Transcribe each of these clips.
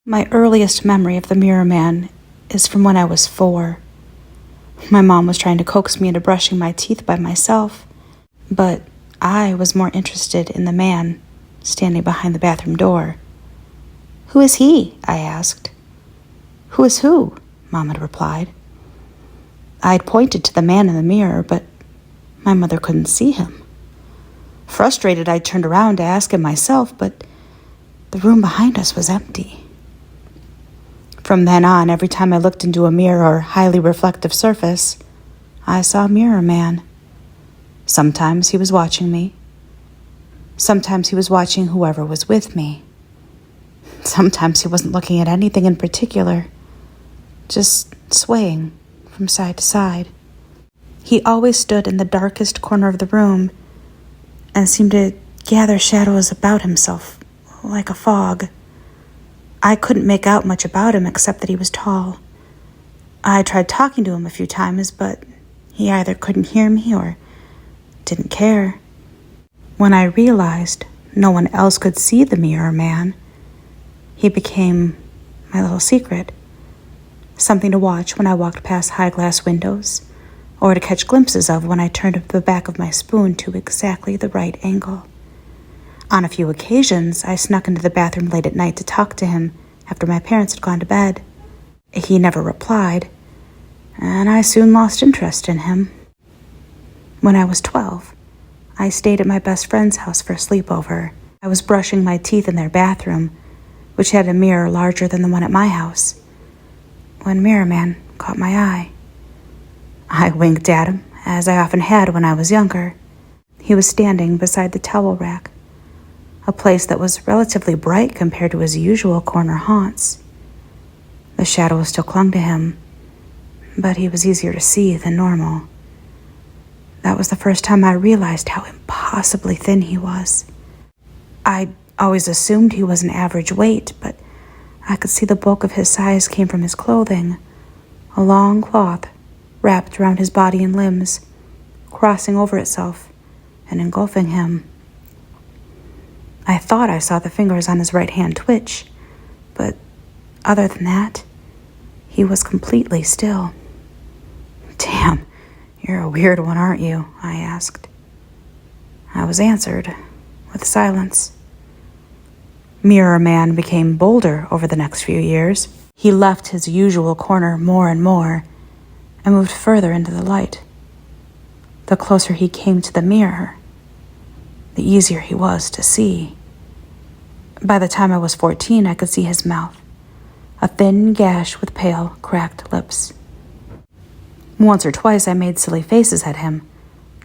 My earliest memory of the Mirror Man is from when I was 4. My mom was trying to coax me into brushing my teeth by myself, but I was more interested in the man standing behind the bathroom door. "Who is he?" I asked. "Who is who?" Mom had replied. I'd pointed to the man in the mirror, but my mother couldn't see him. Frustrated, I turned around to ask him myself, but the room behind us was empty. From then on, every time I looked into a mirror or highly reflective surface, I saw a Mirror Man. Sometimes he was watching me. Sometimes he was watching whoever was with me. Sometimes he wasn't looking at anything in particular, just swaying from side to side. He always stood in the darkest corner of the room and seemed to gather shadows about himself like a fog. I couldn't make out much about him except that he was tall. I tried talking to him a few times, but he either couldn't hear me or didn't care. When I realized no one else could see the Mirror Man, he became my little secret, something to watch when I walked past high glass windows, or to catch glimpses of when I turned the back of my spoon to exactly the right angle. On a few occasions, I snuck into the bathroom late at night to talk to him after my parents had gone to bed. He never replied, and I soon lost interest in him. When I was 12, I stayed at my best friend's house for a sleepover. I was brushing my teeth in their bathroom, which had a mirror larger than the one at my house, when Mirror Man caught my eye. I winked at him, as I often had when I was younger. He was standing beside the towel rack, a place that was relatively bright compared to his usual corner haunts. The shadow still clung to him, but he was easier to see than normal. That was the first time I realized how impossibly thin he was. I'd always assumed he was an average weight, but I could see the bulk of his size came from his clothing, a long cloth wrapped around his body and limbs, crossing over itself and engulfing him. I thought I saw the fingers on his right hand twitch, but other than that, he was completely still. "Damn, you're a weird one, aren't you?" I asked. I was answered with silence. Mirror Man became bolder over the next few years. He left his usual corner more and more and moved further into the light. The closer he came to the mirror, the easier he was to see. By the time I was 14, I could see his mouth, a thin gash with pale, cracked lips. Once or twice I made silly faces at him,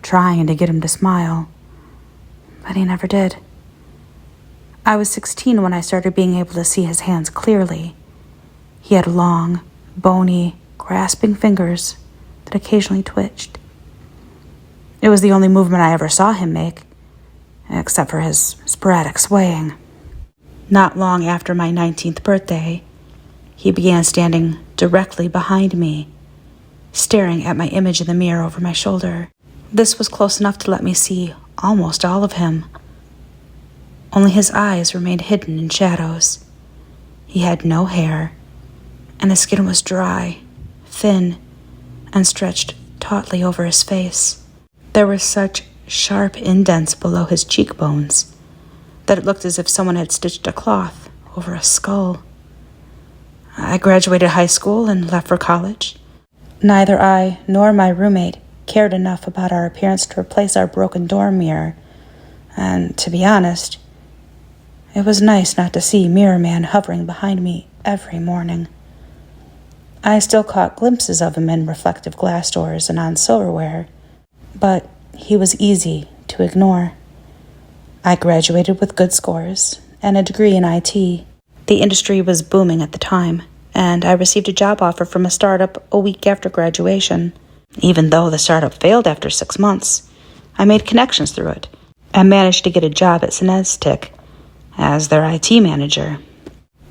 trying to get him to smile, but he never did. I was 16 when I started being able to see his hands clearly. He had long, bony, grasping fingers that occasionally twitched. It was the only movement I ever saw him make, except for his sporadic swaying. Not long after my 19th birthday, he began standing directly behind me, staring at my image in the mirror over my shoulder. This was close enough to let me see almost all of him. Only his eyes remained hidden in shadows. He had no hair, and his skin was dry, thin, and stretched tautly over his face. There were such sharp indents below his cheekbones that it looked as if someone had stitched a cloth over a skull. I graduated high school and left for college. Neither I nor my roommate cared enough about our appearance to replace our broken dorm mirror, and to be honest, it was nice not to see Mirror Man hovering behind me every morning. I still caught glimpses of him in reflective glass doors and on silverware, but he was easy to ignore. I graduated with good scores and a degree in IT. The industry was booming at the time, and I received a job offer from a startup a week after graduation. Even though the startup failed after 6 months, I made connections through it and managed to get a job at SOUNDCLOUD as their IT manager.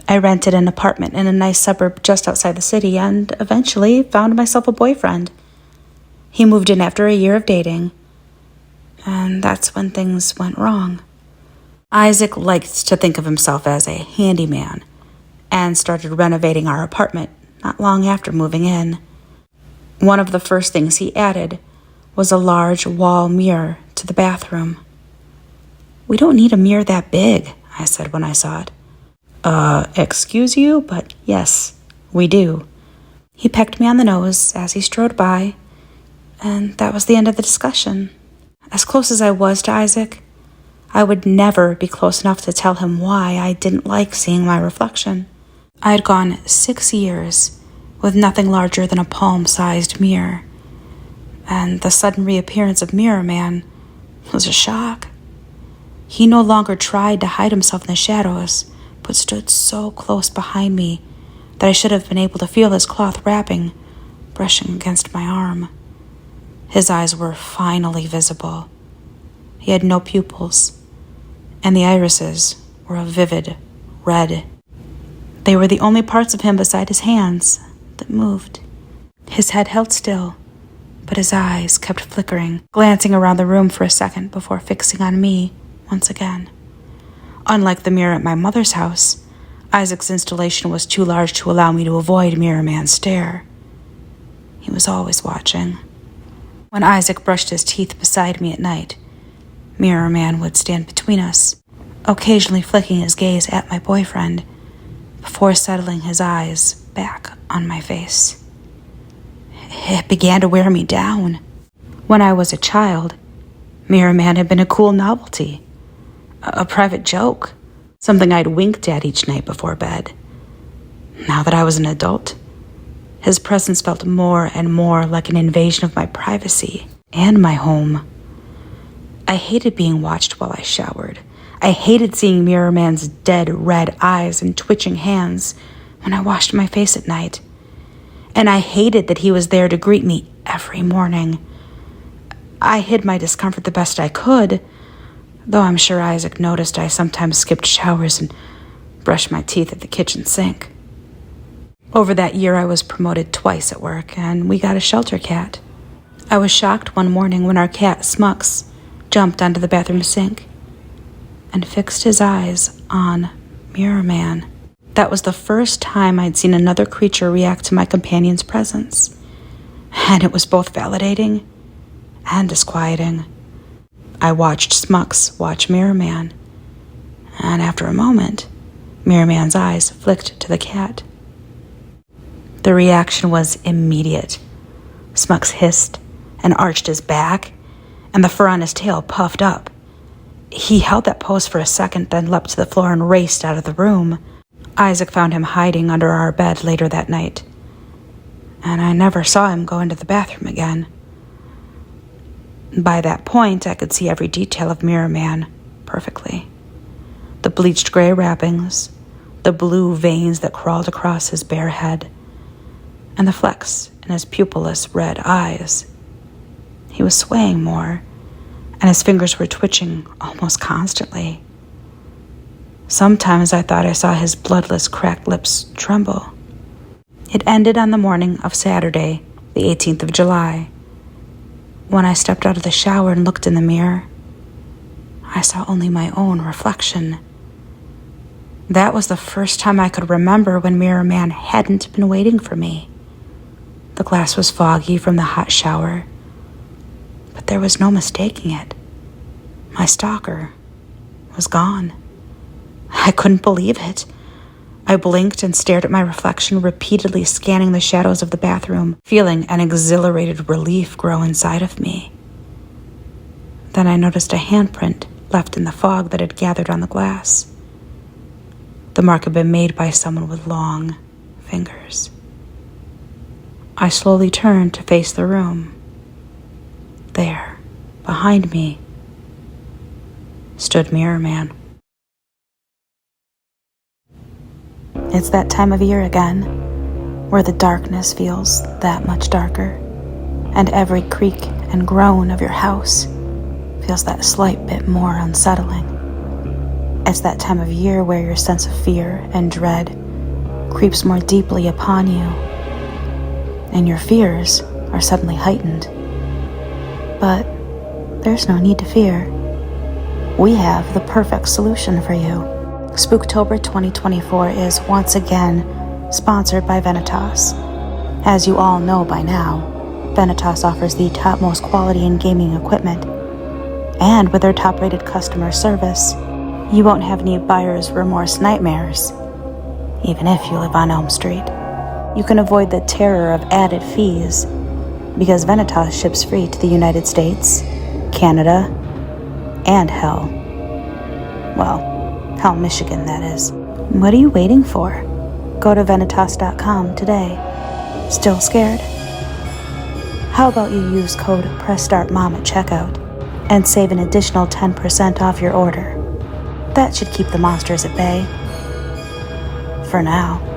I rented an apartment in a nice suburb just outside the city and eventually found myself a boyfriend. He moved in after a year of dating, and that's when things went wrong. Isaac liked to think of himself as a handyman, and started renovating our apartment not long after moving in. One of the first things he added was a large wall mirror to the bathroom. "We don't need a mirror that big," I said when I saw it. Excuse you, but yes, we do." He pecked me on the nose as he strode by, and that was the end of the discussion. As close as I was to Isaac, I would never be close enough to tell him why I didn't like seeing my reflection. I had gone 6 years with nothing larger than a palm-sized mirror, and the sudden reappearance of Mirror Man was a shock. He no longer tried to hide himself in the shadows, but stood so close behind me that I should have been able to feel his cloth wrapping brushing against my arm. His eyes were finally visible. He had no pupils, and the irises were a vivid red. They were the only parts of him beside his hands that moved. His head held still, but his eyes kept flickering, glancing around the room for a second before fixing on me once again. Unlike the mirror at my mother's house, Isaac's installation was too large to allow me to avoid Mirror Man's stare. He was always watching. When Isaac brushed his teeth beside me at night, Mirror Man would stand between us, occasionally flicking his gaze at my boyfriend before settling his eyes back on my face. It began to wear me down. When I was a child, Mirror Man had been a cool novelty, a private joke, something I'd winked at each night before bed. Now that I was an adult, his presence felt more and more like an invasion of my privacy and my home. I hated being watched while I showered. I hated seeing Mirror Man's dead red eyes and twitching hands when I washed my face at night. And I hated that he was there to greet me every morning. I hid my discomfort the best I could, though I'm sure Isaac noticed I sometimes skipped showers and brushed my teeth at the kitchen sink. Over that year, I was promoted twice at work, and we got a shelter cat. I was shocked one morning when our cat, Smucks, jumped onto the bathroom sink and fixed his eyes on Mirror Man. That was the first time I'd seen another creature react to my companion's presence, and it was both validating and disquieting. I watched Smucks watch Mirror Man, and after a moment, Mirror Man's eyes flicked to the cat. The reaction was immediate. Smucks hissed and arched his back, and the fur on his tail puffed up. He held that pose for a second, then leapt to the floor and raced out of the room. Isaac found him hiding under our bed later that night, and I never saw him go into the bathroom again. By that point, I could see every detail of Mirror Man perfectly. The bleached gray wrappings, the blue veins that crawled across his bare head, and the flecks in his pupilless red eyes. He was swaying more, and his fingers were twitching almost constantly. Sometimes I thought I saw his bloodless, cracked lips tremble. It ended on the morning of Saturday, the 18th of July. When I stepped out of the shower and looked in the mirror, I saw only my own reflection. That was the first time I could remember when Mirror Man hadn't been waiting for me. The glass was foggy from the hot shower, but there was no mistaking it. My stalker was gone. I couldn't believe it. I blinked and stared at my reflection, repeatedly scanning the shadows of the bathroom, feeling an exhilarated relief grow inside of me. Then I noticed a handprint left in the fog that had gathered on the glass. The mark had been made by someone with long fingers. I slowly turned to face the room. There, behind me, stood Mirror Man. It's that time of year again, where the darkness feels that much darker, and every creak and groan of your house feels that slight bit more unsettling. It's that time of year where your sense of fear and dread creeps more deeply upon you, and your fears are suddenly heightened. But there's no need to fear. We have the perfect solution for you. Spooktober 2024 is once again sponsored by VENATOS. As you all know by now, VENATOS offers the topmost quality in gaming equipment. And with their top-rated customer service, you won't have any buyer's remorse nightmares, even if you live on Elm Street. You can avoid the terror of added fees because VENATOS ships free to the United States, Canada, and hell. Well, Hell, Michigan, that is. What are you waiting for? Go to VENATOS.com today. Still scared? How about you use code PRESSSTARTMOM at checkout and save an additional 10% off your order? That should keep the monsters at bay. For now.